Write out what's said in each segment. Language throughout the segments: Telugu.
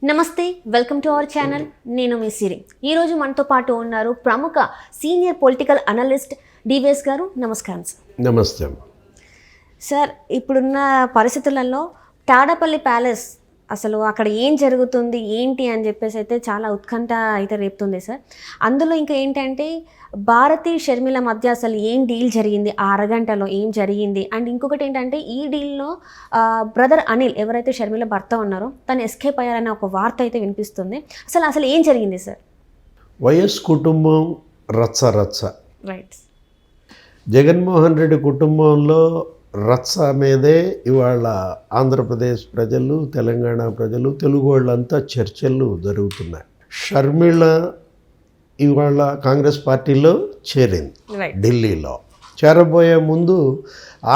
నమస్తే, వెల్కమ్ టు అవర్ ఛానల్. నేను మీ సిరి. ఈరోజు మనతో పాటు ఉన్నారు ప్రముఖ సీనియర్ పొలిటికల్ అనలిస్ట్ డివిఎస్ గారు. నమస్కారం సార్. నమస్తే సార్, ఇప్పుడున్న పరిస్థితులలో తాడేపల్లి ప్యాలెస్ అసలు అక్కడ ఏం జరుగుతుంది ఏంటి అని చెప్పేసి అయితే చాలా ఉత్కంఠ అయితే రేపుతుంది సార్. అందులో ఇంకా ఏంటంటే భారతి షర్మిల మధ్య అసలు ఏం డీల్ జరిగింది, ఆ అరగంటలో ఏం జరిగింది. అండ్ ఇంకొకటి ఏంటంటే ఈ డీల్లో బ్రదర్ అనిల్ ఎవరైతే షర్మిల భర్త ఉన్నారో తను ఎస్కేప్ అయ్యారనే ఒక వార్త అయితే వినిపిస్తుంది. అసలు ఏం జరిగింది సార్? వైఎస్ కుటుంబం రచ్చ రైట్. జగన్మోహన్ రెడ్డి కుటుంబంలో రచ్చ మీదే ఇవాళ ఆంధ్రప్రదేశ్ ప్రజలు, తెలంగాణ ప్రజలు, తెలుగు వాళ్ళంతా చర్చలు జరుగుతున్నాయి. షర్మిల ఇవాళ కాంగ్రెస్ పార్టీలో చేరింది. ఢిల్లీలో చేరబోయే ముందు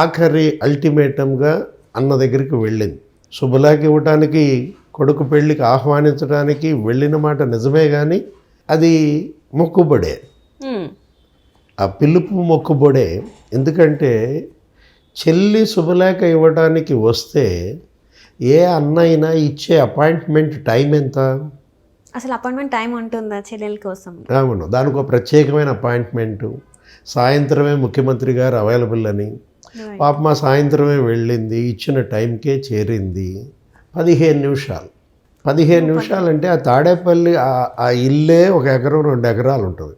ఆఖరి అల్టిమేటంగా అన్న దగ్గరికి వెళ్ళింది. శుభలాకి ఇవ్వటానికి, కొడుకు పెళ్ళికి ఆహ్వానించడానికి వెళ్ళిన మాట నిజమే, కానీ అది మొక్కుబడే. ఆ పిలుపు మొక్కుబడే. ఎందుకంటే చెల్లి శుభలేఖ ఇవ్వడానికి వస్తే ఏ అన్నైనా ఇచ్చే అపాయింట్మెంట్ టైం ఎంత? అసలు అపాయింట్మెంట్ టైం ఉంటుందా చెల్లెల కోసం? అవును, దానికి ఒక ప్రత్యేకమైన అపాయింట్మెంటు. సాయంత్రమే ముఖ్యమంత్రి గారు అవైలబుల్ అని. పాప మా సాయంత్రమే వెళ్ళింది, ఇచ్చిన టైంకే చేరింది. 15 నిమిషాలు అంటే ఆ తాడేపల్లి ఆ ఇల్లే 1 ఎకరం 2 ఎకరాలు ఉంటుంది.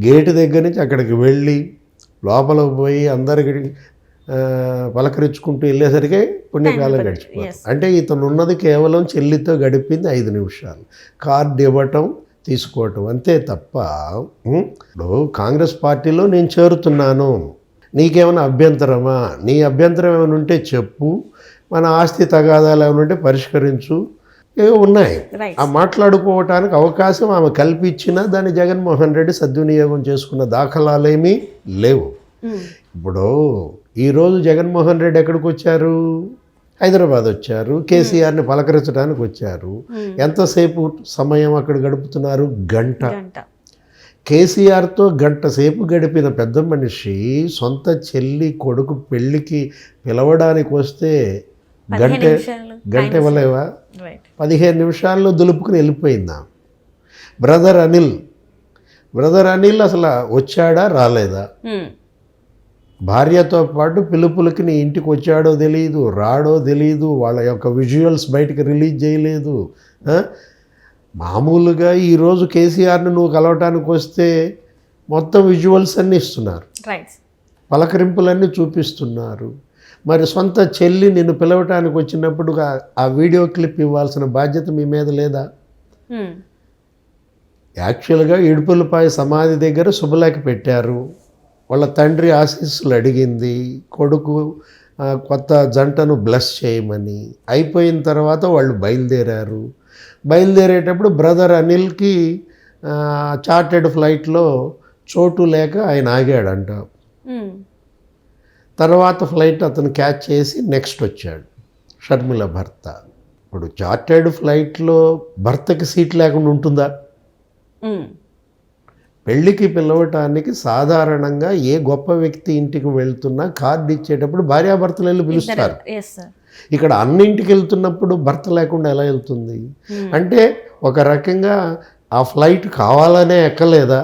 గేటు దగ్గర నుంచి అక్కడికి వెళ్ళి లోపలికి పోయి అందరికి పలకరించుకుంటూ వెళ్ళేసరికి పుణ్యకాలం గడిచిపోతుంది. అంటే ఇతను ఉన్నది కేవలం చెల్లితో గడిపింది 5 నిమిషాలు. కార్డు ఇవ్వటం, తీసుకోవటం, అంతే తప్ప ఇప్పుడు కాంగ్రెస్ పార్టీలో నేను చేరుతున్నాను, నీకేమైనా అభ్యంతరమా, నీ అభ్యంతరం ఏమైనా ఉంటే చెప్పు, మన ఆస్తి తగాదాలు ఏమైనా ఉంటే పరిష్కరించు, ఏవో ఉన్నాయి. ఆ మాట్లాడుకోవటానికి అవకాశం ఆమె కల్పించినా దాన్ని జగన్మోహన్ రెడ్డి సద్వినియోగం చేసుకున్న దాఖలాలేమీ లేవు. ఇప్పుడు ఈరోజు జగన్మోహన్ రెడ్డి ఎక్కడికి వచ్చారు? హైదరాబాద్ వచ్చారు. కేసీఆర్ని పలకరించడానికి వచ్చారు. ఎంతసేపు సమయం అక్కడ గడుపుతున్నారు? గంట. కేసీఆర్తో గంట సేపు గడిపిన పెద్ద మనిషి సొంత చెల్లి కొడుకు పెళ్ళికి పిలవడానికి వస్తే గంట ఇవ్వలేవా? 15 నిమిషాల్లో దులుపుకుని వెళ్ళిపోయిందా? బ్రదర్ అనిల్ అసలు వచ్చాడా రాలేదా? భార్యతో పాటు పిలుపులకి నీ ఇంటికి వచ్చాడో తెలియదు, రాడో తెలియదు, వాళ్ళ యొక్క విజువల్స్ బయటకు రిలీజ్ చేయలేదు. మామూలుగా ఈరోజు కేసీఆర్ని నువ్వు కలవటానికి వస్తే మొత్తం విజువల్స్ అన్నీ ఇస్తున్నారు, పలకరింపులన్నీ చూపిస్తున్నారు. మరి సొంత చెల్లి నిన్ను పిలవటానికి వచ్చినప్పుడు ఆ వీడియో క్లిప్ ఇవ్వాల్సిన బాధ్యత మీ మీద లేదా? యాక్చువల్గా ఇడుపులపాయ సమాధి దగ్గర శుభలేఖ పెట్టారు. వాళ్ళ తండ్రి ఆశీస్సులు అడిగింది, కొడుకు కొత్త జంటను బ్లెస్ చేయమని. అయిపోయిన తర్వాత వాళ్ళు బయలుదేరేటప్పుడు బ్రదర్ అనిల్కి చార్టెడ్ ఫ్లైట్లో చోటు లేక ఆయన ఆగాడంట. తర్వాత ఫ్లైట్ అతను క్యాచ్ చేసి నెక్స్ట్ వచ్చాడు షర్మిల భర్త. ఇప్పుడు చార్టెడ్ ఫ్లైట్లో భర్తకి సీట్ లేకుండా ఉంటుందా? పెళ్ళికి పిలవటానికి సాధారణంగా ఏ గొప్ప వ్యక్తి ఇంటికి వెళ్తున్నా కార్డు ఇచ్చేటప్పుడు భార్యాభర్తలు వెళ్ళి పిలుస్తారు. ఇక్కడ అన్నింటికి వెళ్తున్నప్పుడు భర్త లేకుండా ఎలా వెళ్తుంది? అంటే ఒక రకంగా ఆ ఫ్లైట్ కావాలనే ఎక్కలేదా?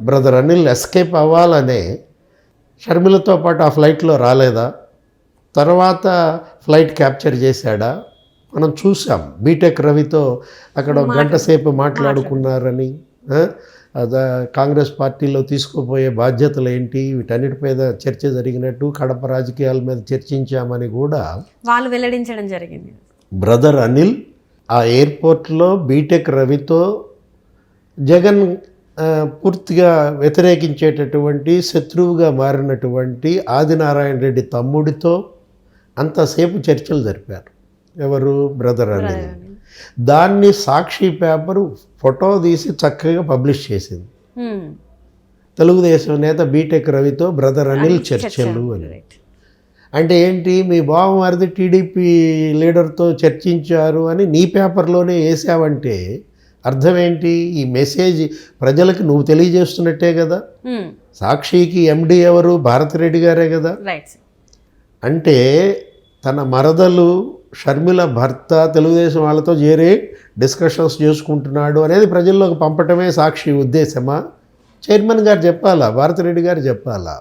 బ్రదర్ అనిల్ ఎస్కేప్ అవ్వాలనే షర్మిలతో పాటు ఆ ఫ్లైట్లో రాలేదా? తర్వాత ఫ్లైట్ క్యాప్చర్ చేశాడా? మనం చూసాం. బీటెక్ రవితో అక్కడ 1 గంట సేపు మాట్లాడుకున్నారని. కాంగ్రెస్ పార్టీలో తీసుకుపోయే బాధ్యతలు ఏంటి, వీటన్నిటిపై చర్చ జరిగినట్టు, కడప రాజకీయాల మీద చర్చించామని కూడా వాళ్ళు వెల్లడించడం జరిగింది. బ్రదర్ అనిల్ ఆ ఎయిర్పోర్ట్లో బీటెక్ రవితో జగన్ పూర్తిగా వ్యతిరేకించేటటువంటి శత్రువుగా మారినటువంటి ఆదినారాయణ రెడ్డి తమ్ముడితో అంతసేపు చర్చలు జరిపారు. ఎవరు? బ్రదర్ అనిల్. దాన్ని సాక్షి పేపరు ఫోటో తీసి చక్కగా పబ్లిష్ చేసింది. తెలుగుదేశం నేత బీటెక్ రవితో బ్రదర్ అనిల్ చర్చలు అని. అంటే ఏంటి? మీ బావమరిది టీడీపీ లీడర్తో చర్చించారు అని నీ పేపర్లోనే వేసావంటే అర్థం ఏంటి? ఈ మెసేజ్ ప్రజలకు నువ్వు తెలియజేస్తున్నట్టే కదా. సాక్షికి ఎండి ఎవరు? భారతిరెడ్డి గారే కదా. అంటే తన మరదలు షర్మిల భర్త తెలుగుదేశం వాళ్ళతో చేరి డిస్కషన్స్ చేసుకుంటున్నాడు అనేది ప్రజల్లోకి పంపటమే సాక్షి ఉద్దేశమా? చైర్మన్ గారు చెప్పాలా, భారతిరెడ్డి గారు చెప్పాలా?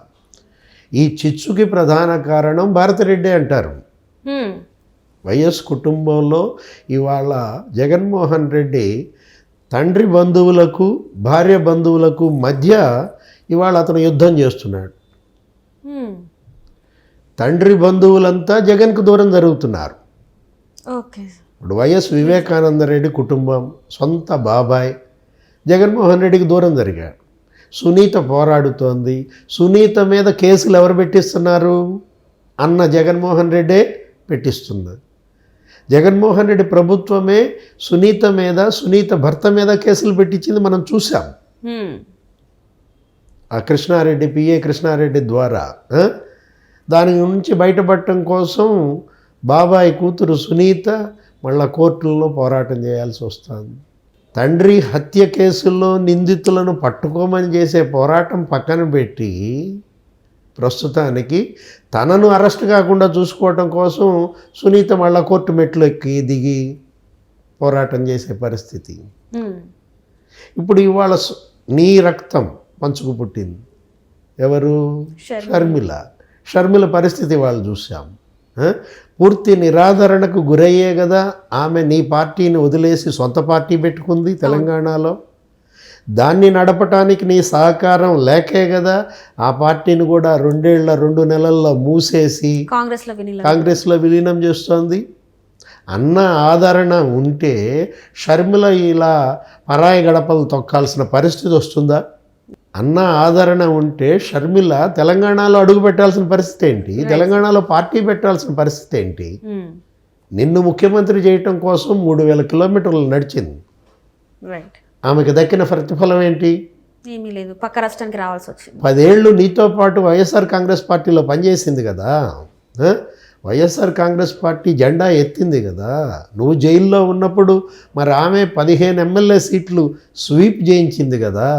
ఈ చిచ్చుకి ప్రధాన కారణం భారతిరెడ్డి అంటారు. వైఎస్ కుటుంబంలో ఇవాళ జగన్మోహన్ రెడ్డి తండ్రి బంధువులకు భార్య బంధువులకు మధ్య ఇవాళ అతను యుద్ధం చేస్తున్నాడు. తండ్రి బంధువులంతా జగన్కు దూరం జరుగుతున్నారు. ఓకే. ఇప్పుడు వైఎస్ వివేకానంద రెడ్డి కుటుంబం సొంత బాబాయ్ జగన్మోహన్ రెడ్డికి దూరం జరిగాడు. సునీత పోరాడుతోంది. సునీత మీద కేసులు ఎవరు పెట్టిస్తున్నారు? అన్న జగన్మోహన్ రెడ్డే పెట్టిస్తుంది. జగన్మోహన్ రెడ్డి ప్రభుత్వమే సునీత మీద, సునీత భర్త మీద కేసులు పెట్టించింది మనం చూసాం. ఆ కృష్ణారెడ్డి, పిఏ కృష్ణారెడ్డి ద్వారా దాని నుంచి బయటపడటం కోసం బాబాయ్ కూతురు సునీత మళ్ళా కోర్టుల్లో పోరాటం చేయాల్సి వస్తుంది. తండ్రి హత్య కేసుల్లో నిందితులను పట్టుకోమని చేసే పోరాటం పక్కన పెట్టి ప్రస్తుతానికి తనను అరెస్ట్ కాకుండా చూసుకోవటం కోసం సునీత మళ్ళా కోర్టు మెట్లు ఎక్కి దిగి పోరాటం చేసే పరిస్థితి. ఇప్పుడు ఇవాళ నీ రక్తం పంచుకు పుట్టింది ఎవరు? షర్మిల పరిస్థితి వాళ్ళు చూసాం. పూర్తి నిరాదరణకు గురయ్యే కదా ఆమె నీ పార్టీని వదిలేసి సొంత పార్టీ పెట్టుకుంది తెలంగాణలో. దాన్ని నడపటానికి నీ సహకారం లేకే కదా ఆ పార్టీని కూడా 2 నెలల్లో మూసేసి కాంగ్రెస్లో విలీనం చేస్తోంది. అన్న ఆదరణ ఉంటే షర్మిల ఇలా పరాయి గడపలు తొక్కాల్సిన పరిస్థితి వస్తుందా? అన్న ఆదరణ ఉంటే షర్మిల తెలంగాణలో అడుగు పెట్టాల్సిన పరిస్థితి ఏంటి? తెలంగాణలో పార్టీ పెట్టాల్సిన పరిస్థితి ఏంటి? నిన్ను ముఖ్యమంత్రి చేయటం కోసం 3000 కిలోమీటర్లు నడిచింది. ఆమెకు దక్కిన ప్రతిఫలం ఏంటి? ఏమీ లేదు. పక్క రాష్ట్రానికి రావాల్సి వచ్చింది. 10 ఏళ్ళు నీతో పాటు వైఎస్ఆర్ కాంగ్రెస్ పార్టీలో పనిచేసింది కదా. వైఎస్ఆర్ కాంగ్రెస్ పార్టీ జెండా ఎత్తింది కదా. నువ్వు జైల్లో ఉన్నప్పుడు మరి ఆమె 15 ఎమ్మెల్యే సీట్లు స్వీప్ చేయించింది కదా.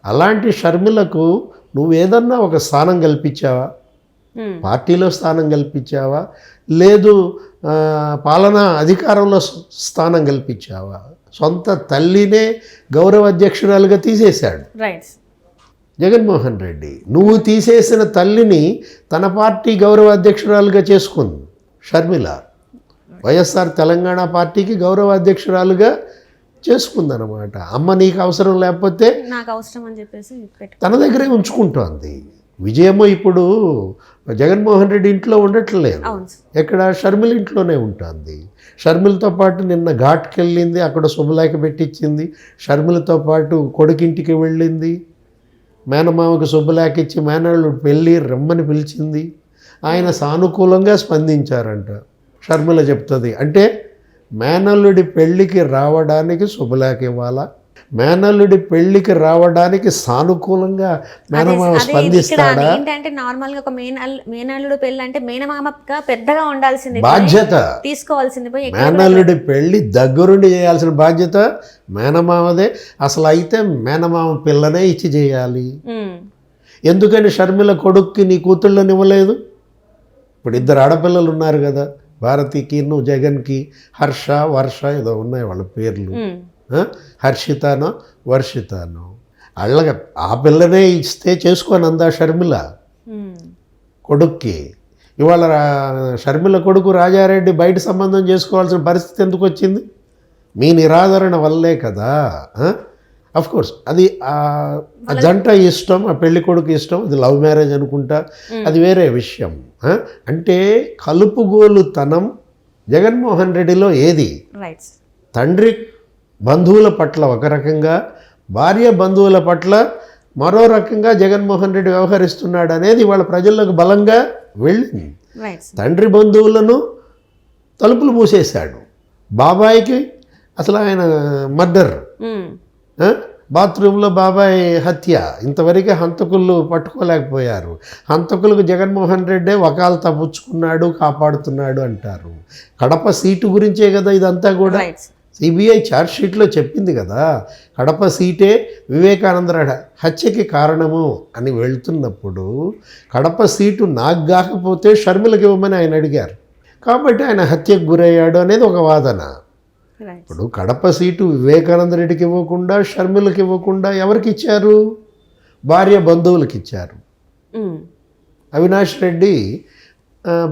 అలాంటి షర్మిలకు నువ్వు ఏదన్నా ఒక స్థానం కల్పించావా? పార్టీలో స్థానం కల్పించావా? లేదు పాలనా అధికారంలో స్థానం కల్పించావా? సొంత తల్లినే గౌరవ అధ్యక్షురాలుగా తీసేశాడు జగన్మోహన్ రెడ్డి. నువ్వు తీసేసిన తల్లిని తన పార్టీ గౌరవ అధ్యక్షురాలుగా చేసుకుంది షర్మిల. వైఎస్ఆర్ తెలంగాణ పార్టీకి గౌరవ అధ్యక్షురాలుగా చేసుకుందనమాట. అమ్మ నీకు అవసరం లేకపోతే నాకు అవసరం అని చెప్పేసి తన దగ్గరే ఉంచుకుంటోంది. విజయమ్మ ఇప్పుడు జగన్మోహన్ రెడ్డి ఇంట్లో ఉండట్లేదు. ఎక్కడ? షర్మిల ఇంట్లోనే ఉంటుంది. షర్మిలతో పాటు నిన్న ఘాట్కి వెళ్ళింది, అక్కడ శుభలేఖ పెట్టించింది. షర్మిలతో పాటు కొడుకింటికి వెళ్ళింది, మేనమామకు శుభలేఖ ఇచ్చి మేనల్లుడు పెళ్ళి రమ్మని పిలిచింది. ఆయన సానుకూలంగా స్పందించారంట. షర్మిల చెప్తుంది అంటే మేనల్లుడి పెళ్ళికి రావడానికి శుభలేఖ ఇవ్వాలా? మేనల్లుడి పెళ్లికి రావడానికి సానుకూలంగా మేనమామ స్పందిస్తాడా? ఏంటంటే నార్మల్ గా ఒక మేనల్లుడు పెళ్లి అంటే మేనమామగా పెద్దగా ఉండాల్సింది బాధ్యత తీసుకోవాల్సింది. మేనల్లుడి పెళ్లి దగ్గరుండి చేయాల్సిన బాధ్యత మేనమామదే. అసలు అయితే మేనమామ పిల్లనే ఇచ్చి చేయాలి. ఎందుకని షర్మిల కొడుక్కి నీ కూతుళ్ళని ఇవ్వలేదు? ఇప్పుడు 2 ఆడపిల్లలు ఉన్నారు కదా, భారతికి జగన్కి, హర్ష వర్ష ఏదో ఉన్నాయి వాళ్ళ పేర్లు. హర్షితానో వర్షితానో అళ్ళగా ఆ పిల్లనే ఇస్తే చేసుకొని అందా షర్మిల కొడుక్కి. ఇవాళ షర్మిల కొడుకు రాజారెడ్డి బయట సంబంధం చేసుకోవాల్సిన పరిస్థితి ఎందుకు వచ్చింది? మీ నిరాదరణ వల్లే కదా. కోర్స్ అది ఆ జంట ఇష్టం, ఆ పెళ్లి కొడుకు ఇష్టం, అది లవ్ మ్యారేజ్ అనుకుంటా, అది వేరే విషయం. అంటే కలుపుగోలుతనం జగన్మోహన్ రెడ్డిలో ఏది? తండ్రి బంధువుల పట్ల ఒక రకంగా, భార్య బంధువుల పట్ల మరో రకంగా జగన్మోహన్ రెడ్డి వ్యవహరిస్తున్నాడు అనేది వాళ్ళ ప్రజల్లోకి బలంగా వెళ్ళింది. తండ్రి బంధువులను తలుపులు మూసేశాడు. బాబాయికి అసలు ఆయన మర్డర్, బాత్రూంలో బాబాయ్ హత్య, ఇంతవరకు హంతకులు పట్టుకోలేకపోయారు. హంతకులకు జగన్మోహన్ రెడ్డే వకాల్తా పుచ్చుకున్నాడు, కాపాడుతున్నాడు అంటారు. కడప సీటు గురించే కదా ఇదంతా కూడా. సిబిఐ ఛార్జ్షీట్లో చెప్పింది కదా, కడప సీటే వివేకానంద హత్యకి కారణము అని వెళ్తున్నప్పుడు కడప సీటు నాకు కాకపోతే షర్మిలకి ఇవ్వమని ఆయన అడిగారు. కాబట్టి ఆయన హత్యకు గురయ్యాడు అనేది ఒక వాదన. రైట్. ఇప్పుడు కడప సీటు వివేకానంద రెడ్డికి ఇవ్వకుండా, షర్మిలకి ఇవ్వకుండా ఎవరికి ఇచ్చారు? భార్య బంధువులకి ఇచ్చారు. అవినాష్ రెడ్డి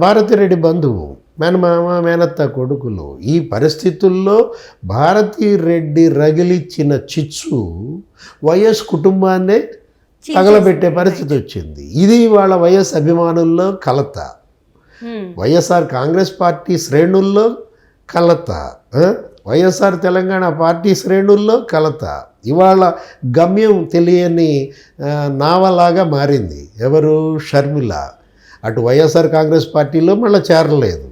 భారతిరెడ్డి బంధువు, మేనమామ మేనత్త కొడుకులు. ఈ పరిస్థితుల్లో భారతిరెడ్డి రగిలిచ్చిన చిచ్చు వైఎస్ కుటుంబాన్నే తగలబెట్టే పరిస్థితి వచ్చింది. ఇది వాళ్ళ వైఎస్ అభిమానుల్లో కలత, వైఎస్ఆర్ కాంగ్రెస్ పార్టీ శ్రేణుల్లో కలత, వైఎస్ఆర్ తెలంగాణ పార్టీ శ్రేణుల్లో కలత. ఇవాళ గమ్యం తెలియని నావలాగా మారింది. ఎవరు? షర్మిల. అటు వైఎస్ఆర్ కాంగ్రెస్ పార్టీలో మళ్ళీ చేరలేదు,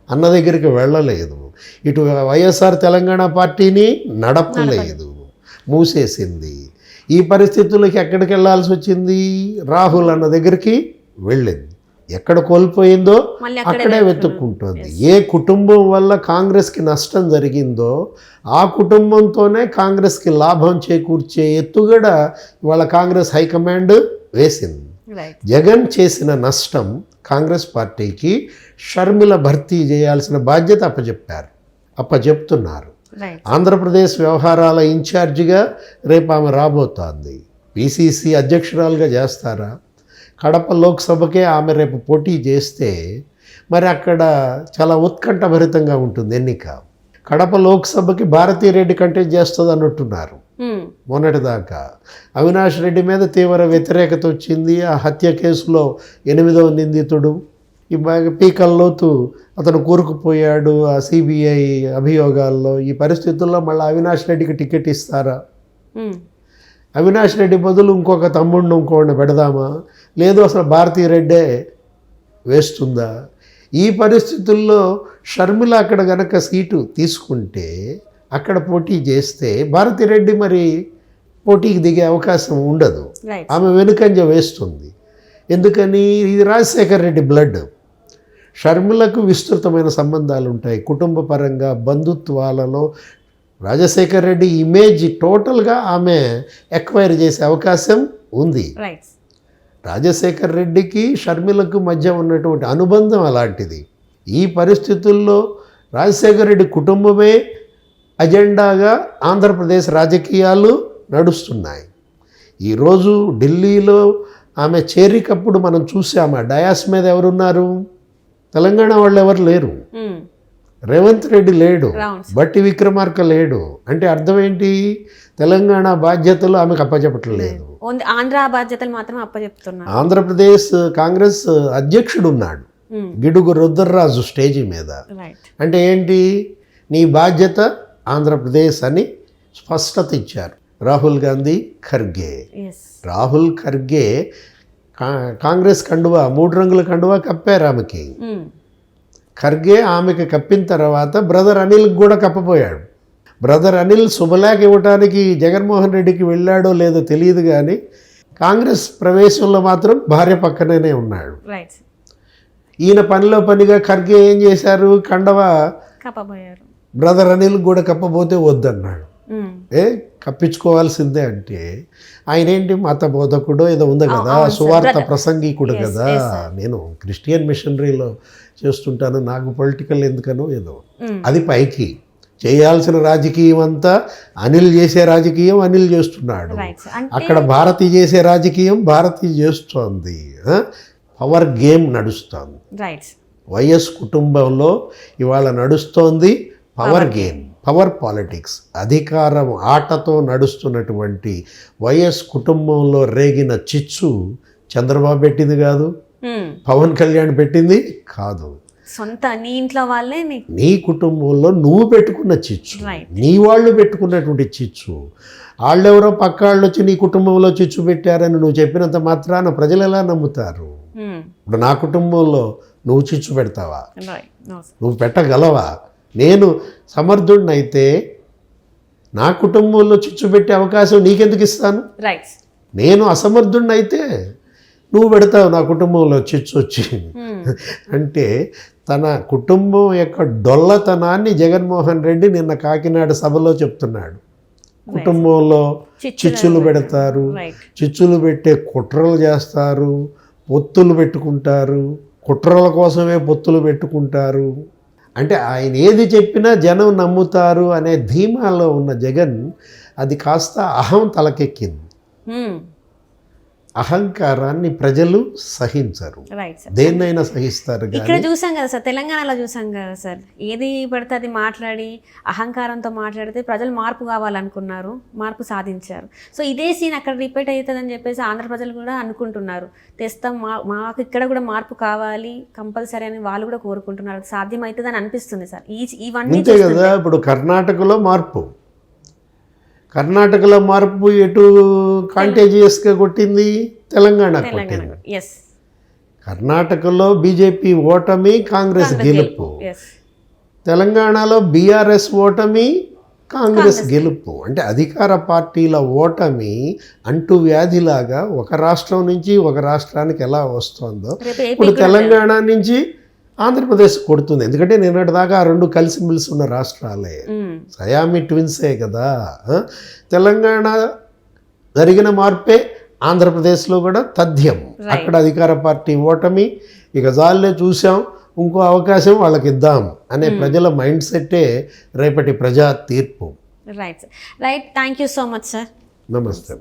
అన్న దగ్గరికి వెళ్ళలేదు, ఇటు వైఎస్ఆర్ తెలంగాణ పార్టీని నడపలేదు, మూసేసింది. ఈ పరిస్థితులకి ఎక్కడికి వెళ్ళాల్సి వచ్చింది? రాహుల్ అన్న దగ్గరికి వెళ్ళింది. ఎక్కడ కోల్పోయిందో అక్కడే వెతుక్కుంటుంది. ఏ కుటుంబం వల్ల కాంగ్రెస్కి నష్టం జరిగిందో ఆ కుటుంబంతోనే కాంగ్రెస్కి లాభం చేకూర్చే ఎత్తుగడ ఇవాళ కాంగ్రెస్ హైకమాండ్ వేసింది. జగన్ చేసిన నష్టం కాంగ్రెస్ పార్టీకి షర్మిల భర్తీ చేయాల్సిన బాధ్యత అప్పచెప్తున్నారు. ఆంధ్రప్రదేశ్ వ్యవహారాల ఇన్ఛార్జిగా రేపు ఆమె రాబోతోంది. పిసిసి అధ్యక్షురాలుగా చేస్తారా? కడప లోక్సభకే ఆమె రేపు పోటీ చేస్తే మరి అక్కడ చాలా ఉత్కంఠభరితంగా ఉంటుంది ఎన్నిక. కడప లోక్సభకి భారతీరెడ్డి కంటెస్ట్ చేస్తుంది అన్నట్టున్నారు మొన్నటిదాకా. అవినాష్ రెడ్డి మీద తీవ్ర వ్యతిరేకత వచ్చింది. ఆ హత్య కేసులో 8వ నిందితుడు. ఈ బాగా పీకల్లోతు అతను కూరుకుపోయాడు ఆ సిబిఐ అభియోగాల్లో. ఈ పరిస్థితుల్లో మళ్ళీ అవినాష్ రెడ్డికి టికెట్ ఇస్తారా? అవినాష్ రెడ్డి బదులు ఇంకొక తమ్ముడిని ఇంకోడిని పెడదామా? లేదు అసలు భారతీరెడ్డే వేస్తుందా? ఈ పరిస్థితుల్లో షర్మిల అక్కడ గనక సీటు తీసుకుంటే, అక్కడ పోటీ చేస్తే భారతీరెడ్డి మరి పోటీకి దిగే అవకాశం ఉండదు. ఆమె వెనుకంజ వేస్తుంది. ఎందుకని? ఇది రాజశేఖర్ రెడ్డి బ్లడ్. షర్మిలకు విస్తృతమైన సంబంధాలు ఉంటాయి కుటుంబ పరంగా, బంధుత్వాలలో. రాజశేఖర్ రెడ్డి ఇమేజ్ టోటల్గా ఆమె ఎక్వైర్ చేసే అవకాశం ఉంది. రాజశేఖర్ రెడ్డికి షర్మిలకు మధ్య ఉన్నటువంటి అనుబంధం అలాంటిది. ఈ పరిస్థితుల్లో రాజశేఖర్ రెడ్డి కుటుంబమే అజెండాగా ఆంధ్రప్రదేశ్ రాజకీయాలు నడుస్తున్నాయి. ఈరోజు ఢిల్లీలో ఆమె చేరికప్పుడు మనం చూసాము, డయాస్ మీద ఎవరున్నారు? తెలంగాణ వాళ్ళు ఎవరు లేరు. రేవంత్ రెడ్డి లేడు, బట్టి విక్రమార్క లేడు. అంటే అర్థం ఏంటి? తెలంగాణ బాధ్యతలు ఆమెకు అప్పచెప్పట్లేదు, ఆంధ్ర బాధ్యతలు మాత్రం అప్పచెప్తున్నారు. ఆంధ్రప్రదేశ్ కాంగ్రెస్ అధ్యక్షుడు ఉన్నాడు గిడుగు రుద్రరాజు స్టేజీ మీద. అంటే ఏంటి? నీ బాధ్యత ఆంధ్రప్రదేశ్ అని స్పష్టత ఇచ్చారు రాహుల్ గాంధీ, ఖర్గే. రాహుల్ ఖర్గే కాంగ్రెస్ కండువా, 3 రంగుల కండువా కప్పారు ఆమెకి. ఖర్గే ఆమెకి కప్పిన తర్వాత బ్రదర్ అనిల్కి కూడా కప్పపోయాడు. బ్రదర్ అనిల్ శుభలేఖ ఇవ్వటానికి జగన్మోహన్ రెడ్డికి వెళ్ళాడో లేదో తెలియదు, కానీ కాంగ్రెస్ ప్రవేశంలో మాత్రం భార్య పక్కనే ఉన్నాడు. ఈయన పనిలో పనిగా ఖర్గే ఏం చేశారు? కండవా బ్రదర్ అనిల్ కూడా కప్పబోతే వద్దన్నాడు. కప్పించుకోవాల్సిందే. అంటే ఆయన ఏంటి? మత బోధకుడో ఏదో ఉంది కదా, సువార్త ప్రసంగికుడు కదా. నేను క్రిస్టియన్ మిషనరీలో చేస్తుంటాను, నాకు పొలిటికల్ ఎందుకనో ఏదో. అది పైకి చేయాల్సిన రాజకీయం అంతా అనిల్ చేసే రాజకీయం అనిల్ చేస్తున్నాడు. అక్కడ భారతి చేసే రాజకీయం భారతి చేస్తోంది. పవర్ గేమ్ నడుస్తోంది. వైఎస్ కుటుంబంలో ఇవాళ నడుస్తోంది పవర్ గేమ్, పవర్ పాలిటిక్స్. అధికారం ఆటతో నడుస్తున్నటువంటి వైఎస్ కుటుంబంలో రేగిన చిచ్చు చంద్రబాబు పెట్టింది కాదు, పవన్ కళ్యాణ్ పెట్టింది కాదు. సొంత నీ ఇంట్లో వాళ్ళే, నీ కుటుంబంలో నువ్వు పెట్టుకున్న చిచ్చు, నీ వాళ్ళు పెట్టుకున్నటువంటి చిచ్చు. వాళ్ళెవరో పక్క వాళ్ళు వచ్చి నీ కుటుంబంలో చిచ్చు పెట్టారని నువ్వు చెప్పినంత మాత్రాన ప్రజలు ఎలా నమ్ముతారు? ఇప్పుడు నా కుటుంబంలో నువ్వు చిచ్చు పెడతావా? నువ్వు పెట్టగలవా? నేను సమర్థుడినైతే నా కుటుంబంలో చిచ్చు పెట్టే అవకాశం నీకెందుకు ఇస్తాను? నేను అసమర్థుడినైతే నువ్వు పెడతావు నా కుటుంబంలో చిచ్చు వచ్చి. అంటే తన కుటుంబం యొక్క డొల్లతనాన్ని జగన్మోహన్ రెడ్డి నిన్న కాకినాడ సభలో చెప్తున్నాడు. కుటుంబంలో చిచ్చులు పెడతారు, చిచ్చులు పెట్టే కుట్రలు చేస్తారు, పొత్తులు పెట్టుకుంటారు, కుట్రల కోసమే పొత్తులు పెట్టుకుంటారు. అంటే ఆయన ఏది చెప్పినా జనం నమ్ముతారు అనే ధీమాలో ఉన్న జగన్ అది కాస్త అహం తలకెక్కింది. అహంకారాన్ని ప్రజలు సహించరు, రైట్ సార్. దేన్నైనా సహిస్తారు. ఇక్కడ చూసాం కదా సార్, తెలంగాణలో చూసాం కదా సార్, ఏది పడితే అది మాట్లాడి అహంకారంతో మాట్లాడితే ప్రజలు మార్పు కావాలనుకున్నారు, మార్పు సాధించారు. సో ఇదే సీన్ అక్కడ రిపీట్ అవుతుందని చెప్పేసి ఆంధ్ర ప్రజలు కూడా అనుకుంటున్నారు. తెస్తాం, మాకు ఇక్కడ కూడా మార్పు కావాలి కంపల్సరీ అని వాళ్ళు కూడా కోరుకుంటున్నారు. సాధ్యం అవుతుందని అనిపిస్తుంది సార్ ఇవన్నీ అంతే కదా. ఇప్పుడు కర్ణాటకలో మార్పు ఎటు కాంటేజియస్గా కొట్టింది, తెలంగాణ కొట్టింది. ఎస్, కర్ణాటకలో బీజేపీ ఓటమి, కాంగ్రెస్ గెలుపు. ఎస్, తెలంగాణలో బీఆర్ఎస్ ఓటమి, కాంగ్రెస్ గెలుపు. అంటే అధికార పార్టీల ఓటమి అంటూ వ్యాధిలాగా ఒక రాష్ట్రం నుంచి ఒక రాష్ట్రానికి ఎలా వస్తుందో ఇప్పుడు తెలంగాణ నుంచి ఆంధ్రప్రదేశ్ కొడుతుంది. ఎందుకంటే నిన్నటి దాకా ఆ రెండు కలిసిమెలిసి ఉన్న రాష్ట్రాలే, సయామి ట్విన్సే కదా. తెలంగాణ జరిగిన మార్పే ఆంధ్రప్రదేశ్లో కూడా తథ్యం. అక్కడ అధికార పార్టీ ఓటమి, ఇక జాలే చూసాం, ఇంకో అవకాశం వాళ్ళకి ఇద్దాం అనే ప్రజల మైండ్ సెట్టే రేపటి ప్రజా తీర్పు. Right sir. Right, thank you so much sir. నమస్తే.